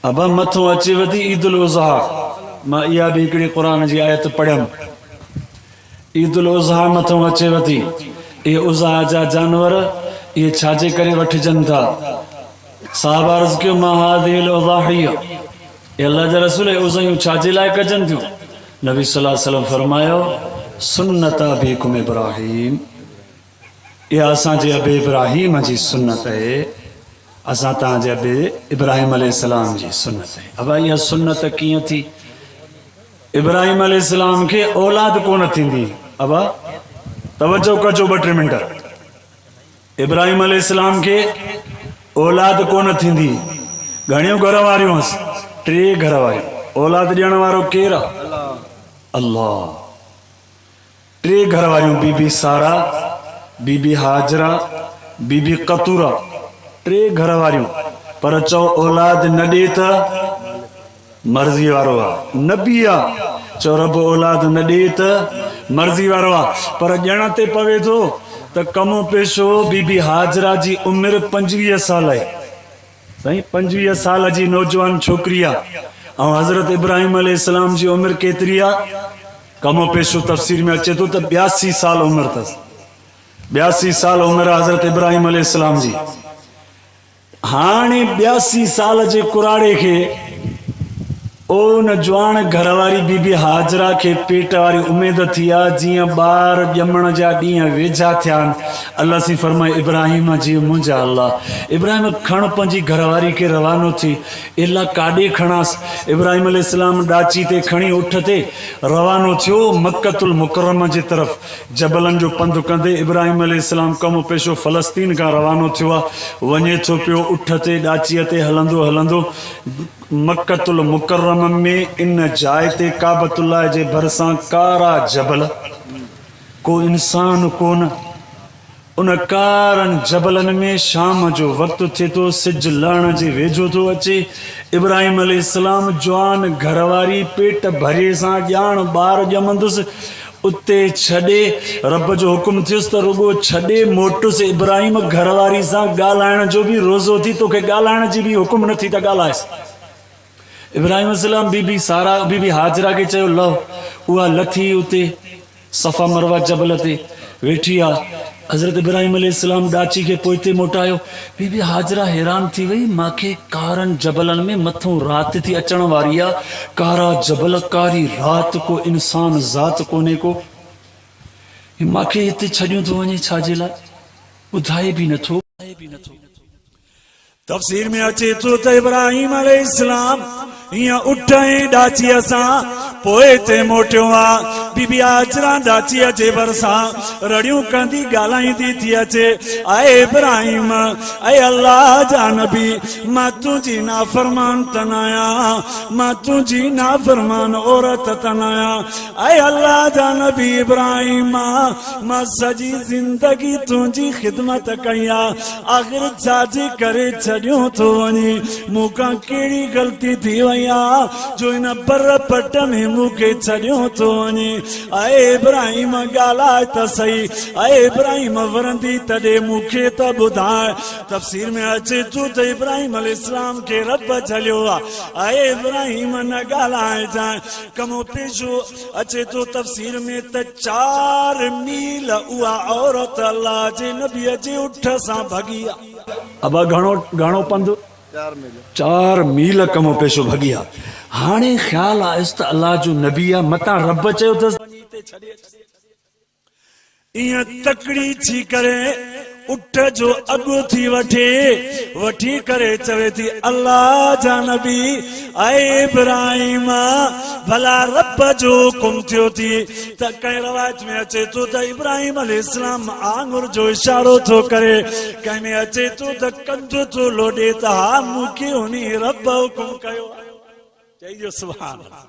अब मथो अचे वधी ईद उल उज़हा। मां इहा बि हिकिड़ी क़ुरान जी आयत पढ़ियमि। ईद उल उज़हा मथो अचे वधी। इहे उज़हा जा जानवर इहे छाजे करे वठिजनि था? साहबा अर्ज़ कयो मां हाज़िहिल उज़ाहिया, अल्लाह जा रसूल उज़हियूं छाजे लाइ कजनि थियूं? नबी सल्लल्लाहु अलैहि वसल्लम फरमायो सुन्नत अबीकुम इब्राहीम, इहा असांजे अबे इब्राहीम जी सुन्नत आहे। असां तव्हांजे अबे इब्राहीम अलैहिस्सलाम जी सुन्नत आहे। अब इहा सुन्नत कीअं थी? इब्राहीम अलैहिस्सलाम खे औलाद कोन थींदी। अब तवज्जो कजो 2-3 मिंट। इब्राहीम अलैहिस्सलाम खे औलाद कोन थींदी। घणियूं घर वारियूं हुअसि? 3 घर वारियूं। औलाद ॾियण वारो केरु आहे? अल्लाह। 3 घर वारियूं, बीबी सारा, बीबी हाजरा, बीबी कतूरा, 3 घर वारियूं। पर चओ औलाद न ॾे त मर्ज़ी वारो आहे, नबी आहे। चओ रब औलाद न ॾे त मर्ज़ी वारो आहे। पर ॼण ते पवे थो त कमो पेशो बीबी हाजरा जी उमिरि 25 साल आहे। साईं 25 साल जी नौजवान छोकिरी आहे। ऐं हज़रत इब्राहीम अलैहिस्सलाम जी उमिरि केतिरी आहे? कमो पेशो तफ़सीर में अचे थो त 82 साल उमिरि अथसि। 82 साल उमिरि आहे हज़रत इब्राहीम अलैहिस्सलाम जी। हाणे 82 साल जे कुराड़े खे ओन जवान घरवारी बीबी हाजरा के पेट वारी उम्मीद थी आ जियां बार ॼमण जा ॾींहं वेझा थिया। अल्लाह सी फरमाए इब्राहिम जी मुंहिंजा अल्लाह। इब्राहिम खण पंहिंजी घरवारी के रवानो थी। इला काॾे खणास? इब्राहिम अलैहिस्सलाम ॾाची ते खणी उठ ते रवानो थियो मक्कतुल मुकर्रमा जे तरफ़। जबलन जो पंधु कंदे इब्राहिम अलैहिस्सलाम कमु पेशो फ़लस्तीन का रवानो थियो आहे। वञे थो पियो उठ ते ॾाचीअ ते हलंदो हलंदो मक्कतुल मुकर्रमा में इन जाइ ते काबतुल्लाह जे भरसां कारा जबल, को इंसान कोन। उन कारन जबलन में शाम जो वक्त थे तो सिज लहण जे वेझो थो अचे। इब्राहिम अलैहिस्सलाम जवान घरवारी पेट भरे सां ॼाण ॿार ॼमंदुसि उते छॾे रब जो हुकुम थियुसि त रुगो छॾे मोटुसि। इब्राहिम घरवारी सां ॻाल्हाइण जो बि रोज़ो थी, तोखे ॻाल्हाइण जी बि हुकुम न थी त ॻाल्हाएसि। इब्राहिम अलैहिस्सलाम बीबी सारा बीबी हाजरा के चयो लो। उहा लथी उते सफ़ा मरवा जबल ते वेठी आहे। हज़रत इब्राहिम अलैहिस्सलाम ॾाची के पोइते मोटायो। बीबी हाजरा हैरान थी वई, मांखे कारन जबलन में मथों रात थी अचण वारी आहे। कारा जबल, कारी रात, को इंसान ज़ात कोने को। मांखे हिते छॾियो थो वञे छाजे लाइ? ॿुधाए बि नथो। तफ़सीर में अचे तो त इब्राहिम अलैहिस्सलाम हियां उठ ऐं ॾाचीअ सां पोइ ते मोटियो आहे। बीबी हाजरा ॾाचीअ जे भरसां रड़ियूं कंदी ॻाल्हाईंदी थी अचे। ऐं इब्राहिम, ऐं अल्लाह जा नबी, मां तुंहिंजी नाफ़रमान त न आहियां, मां तुंहिंजी नाफ़रमान औरत त न आहियां। ऐं अल्लाह जा नबी इब्राहिम, मां सॼी ज़िंदगी तुंहिंजी ख़िदमत कई आहे। आख़िर छाजे करे छॾियो थो वञे? मूंखां कहिड़ी ग़लती थी वई आहे जो इन पर पट में मूंखे छॾियो थो वञे? ऐं इब्राहिम ॻाल्हाए त सही। ऐं इब्राहिम वरंदी तॾहिं मूंखे त ॿुधाए। तफ़सीर में अचे थो त इब्राहिम अलैहिस्सलाम खे रब झलियो आहे। ऐं इब्राहिम न ॻाल्हाए जाए। कमो पेशो अचे थो तफ़सीर में त 4 मील उहा औरत अल्लाह जे नबीअ जे उठ सां भॻी आहे। अब घणो पंधु? 4 मील कमो पेशो भॻी आहे। हाणे ख़्याल आयुसि त अल्लाह जो नबी आहे, मतां रब चयो अथसि ईअं तकड़ी थी करे उठ जो अॻु थी वठी करे चवे थी अल्लाह जा नबी ऐं इब्राहिम भला रब जो हुकुम थियो थी त कंहिं रवायत में अचे थो त इब्राहिम अलैहिस्सलाम आंगुर जो इशारो थो करे, कंहिं में अचे थो त कंधु थो लोॾे त हा मूंखे उन रब हुकुम कयो। चइजो सुभान अल्लाह।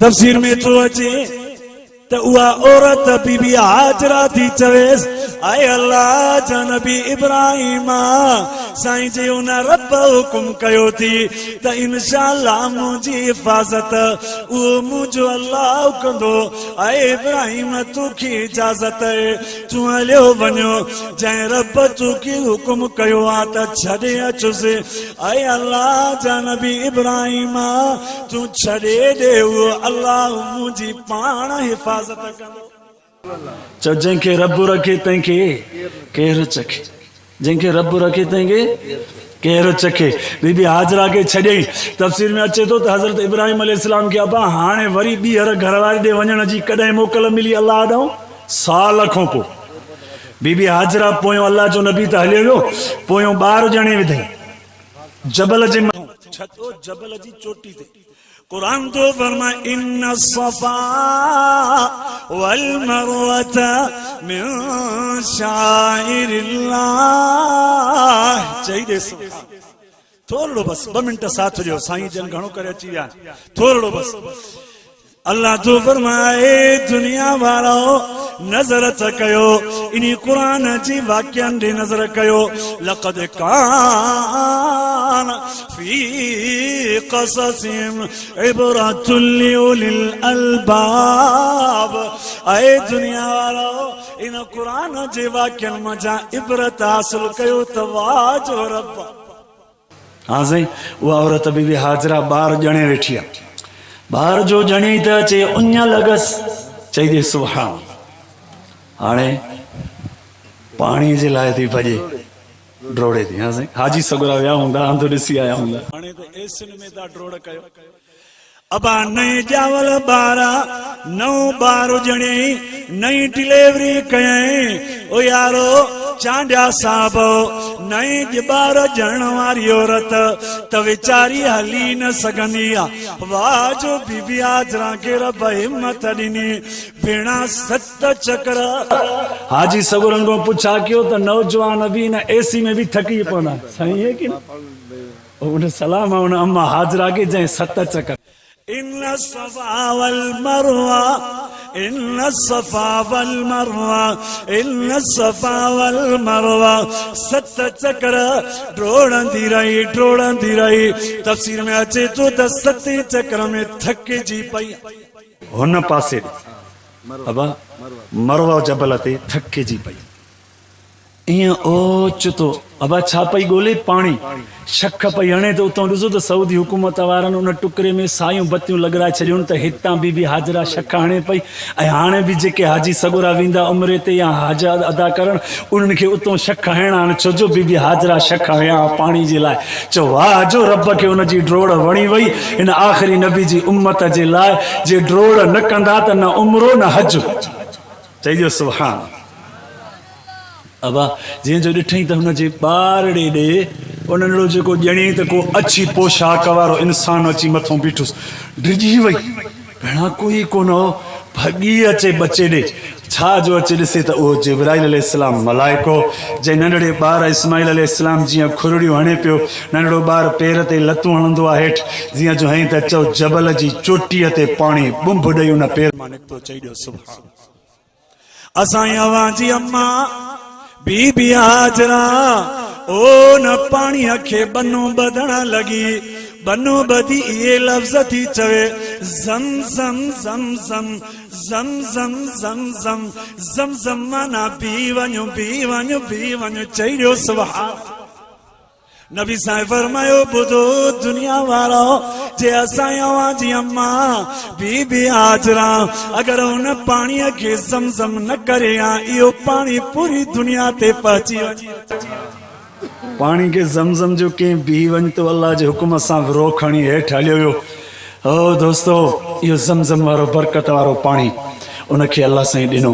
तफ़सीर में थो अचे त उहा औरत बीबी हाजरा थी चवेसि ऐं अल्लाह जा नबी इब्राहिम साईं जे उन रब हुकुम कयो थी त इंशाअल्लाह मुंहिंजी हिफ़ाज़त उहो मुंहिंजो अल्लाह कंदो। ऐं इब्राहिम तोखे इजाज़त आहे तूं हलियो वञो जंहिं रब तोखे हुकुम कयो आहे त छॾे अचुसि। ऐं अल्लाह जा नबी इब्राहिम तूं छॾे ॾे उहो अल्लाह मुंहिंजी पाण हिफ़ाज़त कंदो। चओ जंहिंखे रब रखे तंहिंखे केरु चखे, जंहिंखे रब रखे तंहिंखे केरु चखे। बीबी हाजरा खे छॾे तफ़सीर में अचे थो त हज़रत इब्राहिम अलैहिस्सलाम खे अबा हाणे वरी ॿीहर घरवारी ॾे वञण जी कॾहिं मोकल मिली अलाह ॾांहुं? साल खां पोइ। बीबी हाजरा पोयों अलाह जो नबी त हलियो वियो, पोयों ॿार ॼणे विधई जबल जे मथां, छतो जबल जी चोटी ते। कुरान तो फरमाए इन्न सफा वल मरवत मिन शाइरिल्लाह। चई दे थोरो बस 2 मिनट साथ ॾियो, साईं जन घणो करे अची विया, थोरो बस। अल्लाह तो फरमाए दुनिया वारो नज़र त कयो इन कुरान जी वाक्यनि ॾे नज़र कयो। लक़द कान फी क़ससिहिम इबरतुल लिउलिल अलबाब। ऐ दुनिया वारो इन कुरान जे वाक्यनि मज़ा इबरत हासिल कयो त वाह जो रब। हाँ साईं, उहा औरत बीबी हाजरा ॿार ॼणे वेठी आहे, ॿार जो ॼणी त अचे उञ लॻसि, चई दे सुभाण। हाणे पाणी जे लाइ थी भॼे, ड्रोड़े थी। हाँ साईं, हाजी सगुरा विया हूंदा, अंधु ॾिसी आया हूंदा। हाणे त एसिन में था ड्रोड़ कयो। अबा नई ॼावल ॿार नओं ॿार ॼणे नई डिलीवरी कयईं। ओ यारो चांडिया साहब नई ॿार ॼण वारी औरत त वीचारी हली न सघंदी आहे। वाह जो बीबी हाजरा खे रब हिम्मत ॾिनी। भेणा 7 चकर हाजी सगुरन को पुछा कयो त नौजवान बि न एसी में बि थकी पवंदा। सही है कि न? उन सलाम उन अम्मा हाजरा के जंहिं 7 चकर। इन सफा वल मरवा इन सफा वल मरवा इन सफा वल मरवा 7 चकर ड्रोड़ंदी रही। तफ़सीर में अचे तो त 7 चकर में थकिजी पई हुन पासे अबा मरवा जबल ते थकिजी पई। ईअं ओचितो अबा छा पई ॻोल्हे? पाणी। शक पई हणे त उतां ॾिसो त सऊदी हुकूमत वारनि उन टुकरे में सायूं बतियूं लॻाए छॾियूं त हितां बीबी हाजरा शक हणे पई। ऐं हाणे बि जेके हाजी सगुरा वेंदा उमिरि ते या हाज अदा करणु उन्हनि खे उतां शक हणणा आहिनि। छो जो बीबी हाजरा शक हया पाणी जे लाइ। चओ वाह जो रब खे उनजी ड्रोड़ वणी वई। इन आख़िरी नबी जी उम्मत जे लाइ जे ड्रोड़ न कंदा त न उमिरो न हज। चइजो सुभान। अबा जंहिंजो ॾिठई त हुनजे ॿारड़े ॾे उन्हनि जेको ॼणी त को अछी पोशाक वारो इंसान अची मथां बीठुसि। डिॼी वई, भेणा कोई कोन हो, भॻी अचे बचे ॾे। छा जो अचे ॾिसे त उहो जिब्राइल अलैहिस्सलाम मलाइको जंहिं नंढड़े ॿार इस्माइल अलैहिस्सलाम जीअं खुरड़ियूं हणे पियो, नंढड़ो ॿार पेर ते लतूं हणंदो आहे हेठि, जीअं जो हई त चओ जबल जी चोटीअ ते पाणी बुंभ ॾेई उन पेर मां निकितो। चई ॾियो सुभान। असांजी अवां जी अम्मा बीबी हाजरा ओ न पाणीअ खे बनो ॿधण लॻी। बनो ॿधी इहे लफ़्ज़ थी चवे ज़म ज़म ज़म ज़म ज़म ज़म ज़म ज़म ज़म ज़म माना पी वञो पी वञो पी वञो। चई ॾियो सुभान। नबी साईं फरमायो ॿुधो दुनिया वारो जे असांजी अवां जी अम्मा बीबी हाजरा अगर उन पाणीअ खे ज़मज़म न करे हा इहो पाणी पूरी दुनिया ते पहुची वञे। पाणी खे ज़मज़म जो कंहिं बीह वञ तो अल्लाह जे हुकुम सां विरो खणी हेठि हलियो वियो। ओ दोस्तो इहो ज़मज़म वारो बरकत वारो पाणी उनखे अल्लाह साईं ॾिनो।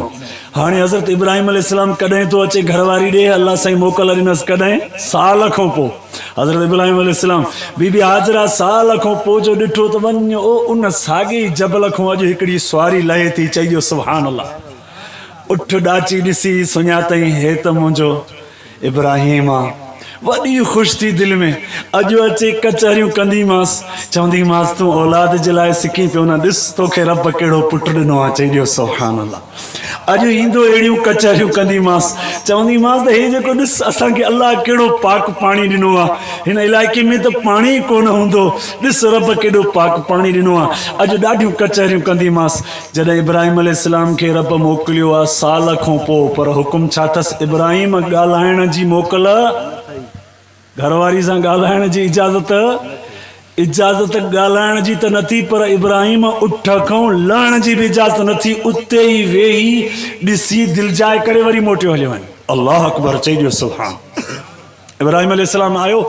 हाणे हज़रत इब्राहिम अलैहिस्सलाम कॾहिं तो अचे घरवारी ॾे? अल्लाह साईं मोकल ॾिनसि कॾहिं? साल खां पोइ। हज़रत इब्राहिम अलैहिस्सलाम बीबी हाजरा साल खां पोइ जो ॾिठो त वञ ओ उन साॻे जबल खां अॼु हिकिड़ी सुवारी लहे थी। चइजो सुभान अल्लाह। उठ ॾाची ॾिसी सुञातई हे त मुंहिंजो इब्राहिम आहे। वॾी ख़ुशि थी दिलि में। अॼु अचे कचहरियूं कंदीमांसि, चवंदीमांसि तूं औलाद जे लाइ सिकी पियो न, ॾिस तोखे रब कहिड़ो पुटु ॾिनो आहे। चई ॾियो सुभान अल्लाह। अॼु ईंदो अहिड़ियूं कचहरियूं कंदीमांसि, चवंदीमांसि त हे जेको ॾिस असांखे अलाह कहिड़ो पाक पाणी ॾिनो आहे, हिन इलाइक़े में त पाणी ई कोन हूंदो, ॾिस रब केॾो पाक पाणी ॾिनो आहे। अॼु ॾाढियूं कचहरियूं कंदीमांसि। जॾहिं इब्राहिम अलैहिस्सलाम खे रब मोकिलियो आहे साल खां पोइ, पर हुकुम छा अथसि, इब्राहिम ॻाल्हाइण जी मोकल, घरवारी सां ॻाल्हाइण जी इजाज़त ॻाल्हाइण जी त नथी, पर इब्राहिम उठ खां लहण जी बि इजाज़त नथी। उते ई वेही ॾिसी दिलजाए करे वरी मोटियो हलियो वञे। अल्लाह अकबर चई ॾियो सुभान। इब्राहिम अलैहिस्सलाम आयो,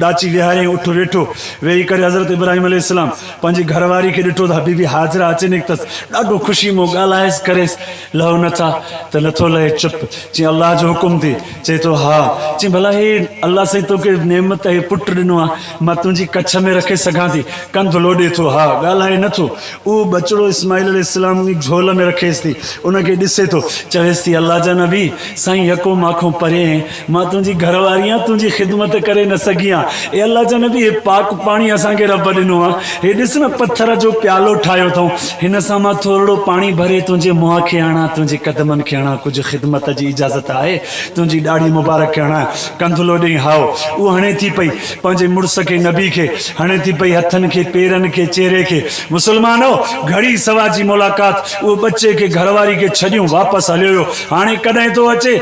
डाची विहारियईं, उठ वेठो, वेही करे हज़रत इब्राहिम अलैहिस्सलाम पंहिंजी घरवारी खे ॾिठो त हबीबी हाजरा अचे निकितसि, ॾाढो ख़ुशी मो ॻाल्हाएसि करेसि, लहो नथा त नथो लहे, चुप। चई अलाह जो हुकुम थी, चए थो हा। चई भला हे अलाह साईं तोखे नेमत हे पुटु ॾिनो आहे, मां तुंहिंजी कच्छ में रखे सघां थी, कंधु लोॾे थो, हा ॻाल्हाए नथो। उहो बचिड़ो इस्माइल अलैहिस्सलाम जी झोल में रखेसि थी, उनखे ॾिसे थो, चवेसि थी अलाह जा नबी साईं यको माखों परे, मां तुंहिंजी घरवारी आहियां, तुंहिंजी ख़िदमत करे न सघी आहियां। ए अलाह जा नबी, हे पाक पाणी असांखे रब ॾिनो आहे, हे ॾिस न पथर जो प्यालो ठाहियो अथऊं, हिन सां मां थोरो पाणी भरे तुंहिंजे मुंहं खे हणां, तुंहिंजे कदमनि खे हणां, कुझु ख़िदमत जी इजाज़त आहे, तुंहिंजी ॾाढ़ी मुबारक खे हणां। कंधु लोॾे हाओ, उहो हणे थी पई पंहिंजे मुड़ुस खे, नबी खे हणे थी पई, हथनि खे, पेरनि खे, चेहरे खे। मुस्लमानो, घड़ी सवा जी मुलाक़ात, उहो बच्चे खे घरवारी खे छॾियूं वापसि हलियो। हाणे कॾहिं थो अचे,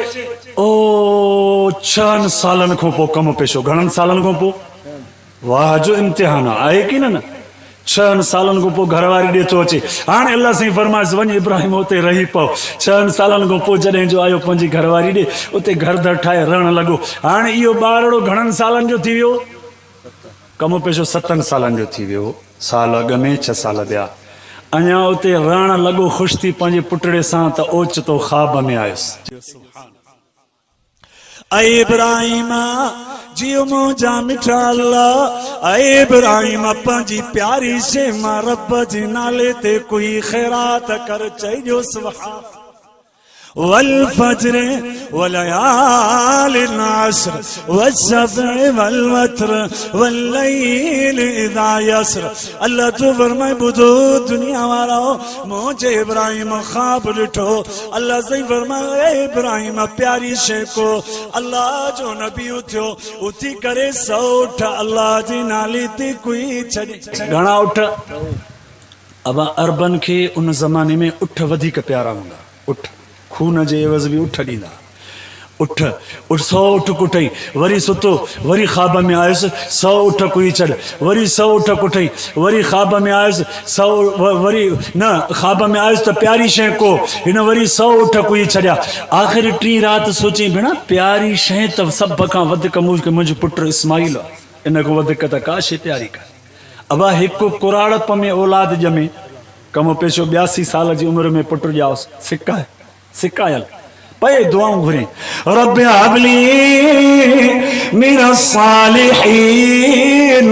ओ 6 सालनि खां पोइ कमु पेशो। घणनि सालनि खां पोइ? वाह जो इम्तिहान आहे की न? 6 सालनि खां पोइ घरवारी ॾे थो अचे। हाणे अलाह साईं फरमाइसि वञ इब्राहिम उते रही पओ। 6 सालनि खां पोइ जॾहिं जो आयो पंहिंजी घरवारी ॾे, उते घर दर ठाहे रहणु लॻो। हाणे इहो ॿारड़ो घणनि सालनि जो थी वियो? कमु पेशो 7 सालनि जो थी वियो। साल अॻ में 6 साल ॿिया। अञा उते रहणु लॻो ख़ुशि थी पंहिंजे पुटड़े सां, त ओचितो ख़्वाब में आयुसि। ऐ इब्राहिम जियो मुंहिंजा मिठा अल्लाह, ऐ इब्राहिम पंहिंजी प्यारी शे मां रब जे नाले ते कोई ख़ैरात कर, चइजो सुभान। वल फज्र वलयालिन अस्र वस्सब्इ वल वत्र वल्लैल इज़ा यसर। अल्लाह तो फरमाए ॿुधो दुनिया वारो, मुंहिंजे इब्राहिम ख़्वाब ॾिठो। अल्लाह सही फरमाए ए इब्राहिम प्यारी शे को अल्लाह जो नबी उथियो, उथी करे 100 उठ अल्लाह जे नाले ते कोई छॾे। घणा उठ? अब अरबन खे उन ज़माने में उठ वधीक प्यारा हूंदा। उठ खून जे एवज़ बि उठ ॾींदा। उठ 100 उठ कुटई, वरी सुतो, वरी ख़्वाब में आयुसि 100 उठ कुई छॾ, वरी 100 उठ कुटई, वरी ख़्वाब में आयुसि 100, वरी न ख़्वाब में आयुसि त प्यारी शइ को, हिन वरी 100 उठ कुई छॾिया। आख़िर 3 राति सोची भेण प्यारी शइ त सभ खां वधीक मुंहिंजो पुटु इस्माइल आहे, इन खां वधीक त का शइ प्यारी कान्हे। अबा हिकु कुराड़प में औलाद ॼमे, कमु पेशो 82 साल जी उमिरि में पुटु ॼाओसि, सिकायल पए दुआऊं घुरे, रब हबली मिनस सालिहीन,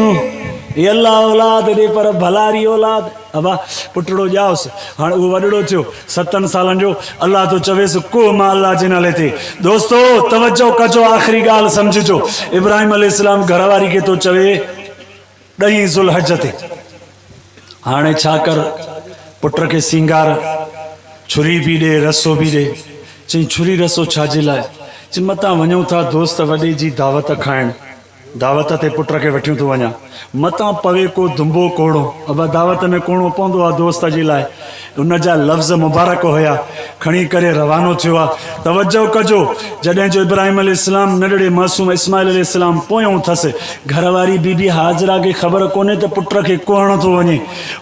ये अल्लाह औलाद दे पर भलारी औलाद। अबा पुटड़ो ॼाओसि, हाणे उहो वॾड़ो थियो 7 सालनि जो। अल्लाह तो चवेसि को मां अल्लाह जे नाले ते। दोस्तो तवजो कजो, आख़िरी ॻाल्हि सम्झिजो। इब्राहिम अलैहिस्सलाम घरवारी खे तो चवे 10 ज़ुल्हज ते, हाणे छा कर, पुट खे सिंगार, छुरी बि ॾे, रसो बि ॾे। चई छुरी रसो छाजे लाइ? चई मतां वञूं था दोस्त वॾे जी दावत खाइण, दावत ते पुट खे वठियूं थो वञा, मतां पवे को दुंबो कोड़ो। अब दावत में कोड़ो पवंदो आहे दोस्त जे लाइ। उन जा लफ़्ज़ मुबारक हुया, खणी करे रवानो थियो आहे। तवजो कजो, जॾहिं जो इब्राहिम अलैहिस्सलाम नंढड़े मासूम इस्माइल अलैहिस्सलाम पोयों अथसि, घरवारी बीबी हाजरा खे ख़बर कोन्हे त पुट खे कोहण थो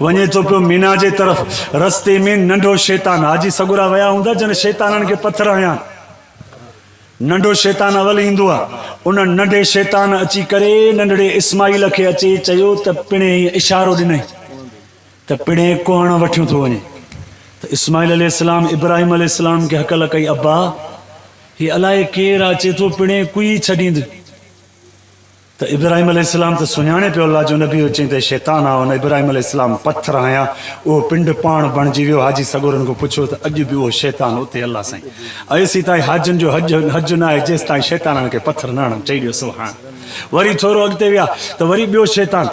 वञे थो पियो मीना जे तरफ़। रस्ते में नंढो शैतान, हाजी सगुरा विया हूंदा जन शैताननि खे पथर हयां, नंढो शैतान अवल ईंदो आहे। उन नंढे शैतान अची करे नंढड़े इस्माइल खे अची चयो त पिणे इशारो ॾिनई त पिणे कोहण वठियो थो वञे। त इस्माइल अलैहिस्सलाम इब्राहिम अलैहिस्सलाम खे हकल कई, अब्बा ही अलाए केरु आहे, चए थो पिणे कुई छॾींद। त इब्राहिम अलैहिस्सलाम त सुञाणे पियो अल्लाह जो नबी, चई त शैतान आहे। हुन इब्राहिम अलैहिस्सलाम पत्थर हया, उहो पिंड पाण बणिजी वियो। हाजी सगोरनि खां पुछो त अॼु बि उहो शैतान उते अल्लाह साईं अयसी ताईं हाजनि जो हज न आहे जेसि ताईं शैताननि खे पत्थर न हणनि, चई ॾियो सुभाण। वरी थोरो अॻिते विया त वरी ॿियो शैतान,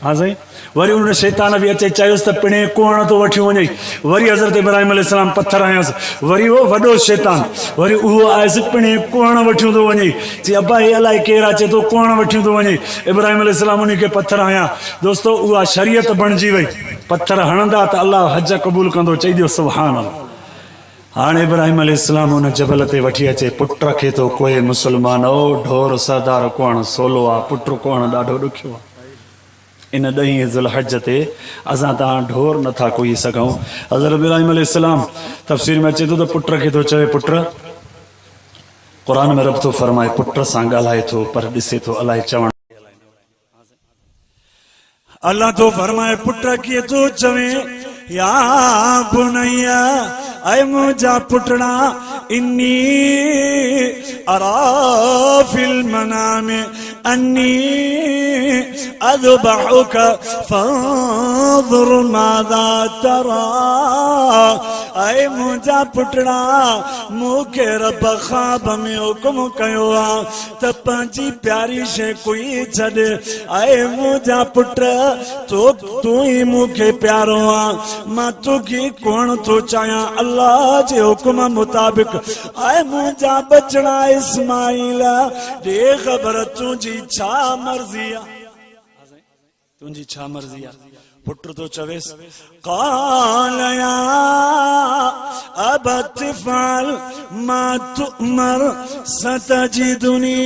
हाँ साईं। वरी उन शैतान बि अचे चयोसि त पिणे कुहण थो वठी वञे। वरी हज़रत इब्राहिम अलैहिस्सलाम पथर हयांसि। वरी उहो वॾो शैतान वरी उहो आयुसि पिणे कुहण वठी थो वञे। चई अब्बा हे अलाए केरु अचे थो कुहण वठी थो वञे। इब्राहिम अलैहिस्सलाम उन खे पथर हयां। दोस्तो उहा शरीयत बणिजी वई। पथर हणंदा त अलाह हज क़बूल कंदो। चई दियो सुभान अल्लाह। हाणे इब्राहिम अलैहिस्सलाम उन जबल ते वठी अचे पुट खे थो कोई मुस्लमान ओ ढोर सरदार कुहण सोलो आहे। पुट कुहण ॾाढो ॾुखियो आहे। इन 10 ज़ुल्हज ते असां तव्हां ढोर नथा कोई सघूं। हज़रत इब्राहिम अलैहिस्सलाम तफ़सीर में अचे थो त पुट खे थो चवे पुट। क़ुर में रब थो फरमाए पुट सां ॻाल्हाए थो पर ॾिसे थो अलाए चवण। अल्लाह तो फरमाए पुट कीअं थो चवे या बुनैया ऐ मुंहिंजा पुटड़ा इन्नी अरा फिल मनाम अन्नी अज़बहुक फंज़ुर माज़ा तरा। ऐ मुंहिंजा पुटड़ा मूंखे रब ख़्वाब में हुकुम कयो आहे त पंहिंजी प्यारी शइ कोई छॾे। ऐ मुंहिंजा पुट तूं ई मूंखे प्यारो आहे। मां तोखे कोन थो चाहियां अल्लाह जे हुकुम मुताबिक़। ऐ मुंहिंजा बचड़ा इस्माइल ॾे ख़बर तुंहिंजी छा मर्ज़ी आहे। तुंहिंजी छा मर्ज़ी आहे। पुट तो चवेस क़ाल या अबत फ़अल मा तुअमर सतजिदुनी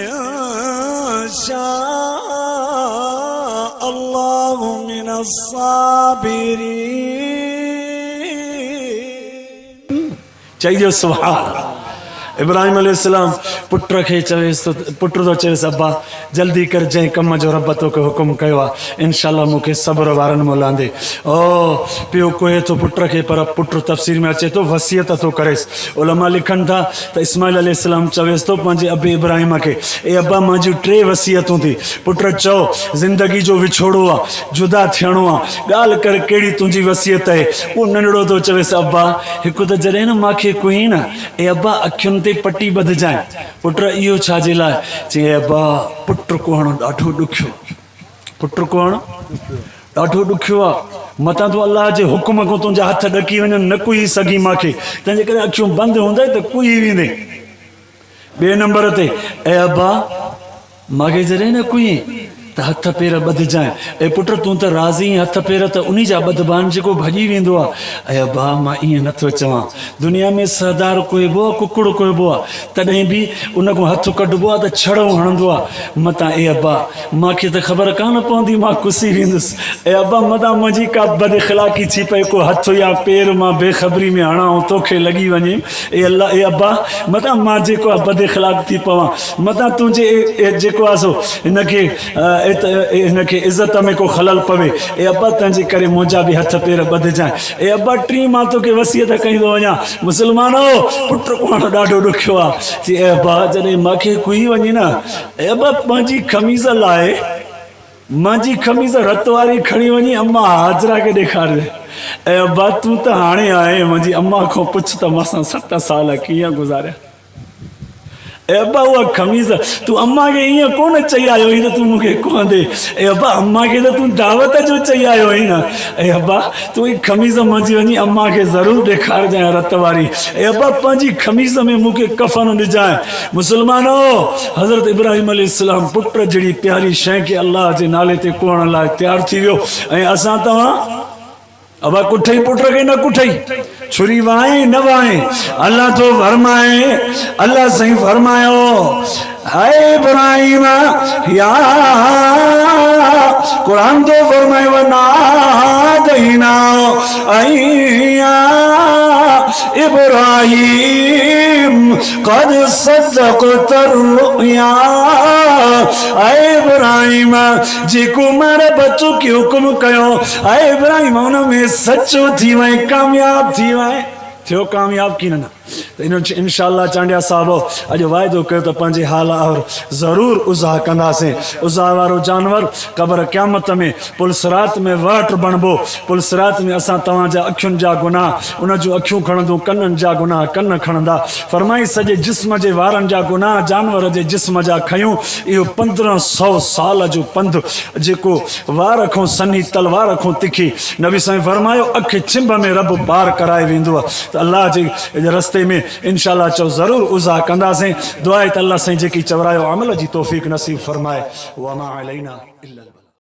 इंशा अल्लाहु मिनस साबिरीन। चाहिए सुभान। इब्राहिम अलैहिस्सलाम पुट खे चवेसि तो पुट तो चवेसि अब्बा जल्दी कर जंहिं कम जो रब तोखे हुकुम कयो आहे इंशाअल्लाह मूंखे सब्र वारनि मोलांदे। ओ पियो कोहे तो पुट खे पर पुट तफ़सीर में अचे तो वसियत तो करेसि। उलमा लिखनि था त इस्माइल अलैहिस्सलाम चवेसि तो पंहिंजे अबे इब्राहिम खे ए अब्बा मुंहिंजूं 3 वसियतूं थी। पुट चओ ज़िंदगी जो विछोड़ो आहे जुदा थियणो आहे ॻाल्हि कर कहिड़ी तुंहिंजी वसियत आहे। उहो नंढड़ो तो चवेसि अब्बा हिकु त जॾहिं न मूंखे कोई न ए अब्बा अखियुनि ते पटी ॿधजांइ। पुट इहो छाजे लाइ। चई अब्बा पुट कुहण ॾाढो ॾुखियो। पुट कुहण ॾाढो ॾुखियो आहे। मतां तूं अलाह जे हुकुम खां तुंहिंजा हथ ॾकी वञनि न कुई सघी मूंखे तंहिंजे करे अखियूं बंदि हूंदई त कुई वेंदे। ॿिए नंबर ते ऐं अब्बा मूंखे जॾहिं न कुई त हथ पेर ॿधजांइ। ऐं पुट तूं त राज़ी हथ पेर त उन जा ॿधबान जेको भॼी वेंदो आहे। ऐं अब्बा मां ईअं नथो चवां दुनिया में सरदार कोइबो आहे कुकड़ कोइबो आहे तॾहिं बि उन खां हथु कढिबो आहे त छड़ो हणंदो आहे मतां। ए अब्बा मूंखे त ख़बर कान पवंदी मां कुसी वेंदुसि। ऐं अब्बा मतां मुंहिंजी का बदइख़लाक़ी थी पए को हथु या पेर मां बेख़बरी में हणां ऐं तोखे लॻी वञे। ए अल्लाह ए अब्बा मतां मां जेको आहे बदइख़लाक़ थी पवां मतां तुंहिंजे जेको आहे सो हिनखे हिनखे इज़त में को खलल पवे। ए अब्बा तंहिंजे करे मुंहिंजा बि हथ पेर ॿधजांइ। ए अब्बा 3 मां तोखे वसियत कई थो वञा मुस्लमानो पुट कुहण ॾाढो ॾुखियो आहे। चई ए अब्बा जॾहिं मूंखे कुई वञे न ए अब्बा पंहिंजी खमीज़ लाइ मुंहिंजी खमीज़ रत वारी खणी वञी अम्मा हाजरा खे ॾेखारे। ऐं अब्बा तूं त हाणे आहे मुंहिंजी अम्मा खां पुछ त मां 7 साल कीअं गुज़ारिया। ए अब्बा उहा खमीज़ तूं अम्मा खे ईअं कोन चई आयो हुई त तूं मूंखे कोन ॾे। ए अब्बा अम्मा खे त तूं दावत जो चई आयो हुई न। ए अब्बा तूं ही खमीज़ मुंहिंजी वञी अम्मा खे ज़रूरु ॾेखारजांइ रत वारी। ए अब्बा पंहिंजी खमीज़ में मूंखे कफ़न ॾिजांइ। मुस्लमानो हज़रत इब्राहिम अलैहिस्सलाम पुट जहिड़ी प्यारी शइ खे अल्लाह जे नाले ते कुहण लाइ तयारु थी वियो। ऐं असां तव्हां अबा कुठई पुट खे न कुठई छुरी वाए न वाए। अल्लाह तो फरमाए अल्लाह सही फरमायो हाय इब्राहिम या कुरान तो फरमाए वना दहीना अय्या इब्राहिम कद सदक़त रुया। ऐ इब्राहिम जेको मारे बच्चो के हुकुम कयो ऐ इब्राहिम उन में सच्चो थी वए कामयाब थी वए थियो कामयाब की न। तो इंशाअल्लाह चांडिया साहब अज वायदो कयो तो पंहिंजे हाल और ज़रूर उज़ा कंदासीं। उज़ा वारो जानवर क़ब्र क़यामत में पुलसरात में वट बणबो। पुलसरात में असां तव्हांजा अखियुनि जा गुनाह उन जूं अखियूं खणंदूं, कननि जा गुनाह कन खणंदा। फरमाई सॼे जिस्म जे वारनि जा गुनाह जानवर जे जिस्म जा खयूं। इहो 1500 साल जो पंधु जेको वार खां सनी तलवार खां तिखी। नबी साईं फरमायो अखि छिंभ में रब पार कराए वेंदो आहे। त अल्लाह जे रस्ते में इंशाअल्लाह चओ ज़रूर उज़ा कंदासीं। दुआ आहे त अल्लाह साईं जेकी चवरायो अमल जी तौफ़ीक़ नसीब फरमाए। वमा अलैना इल्ला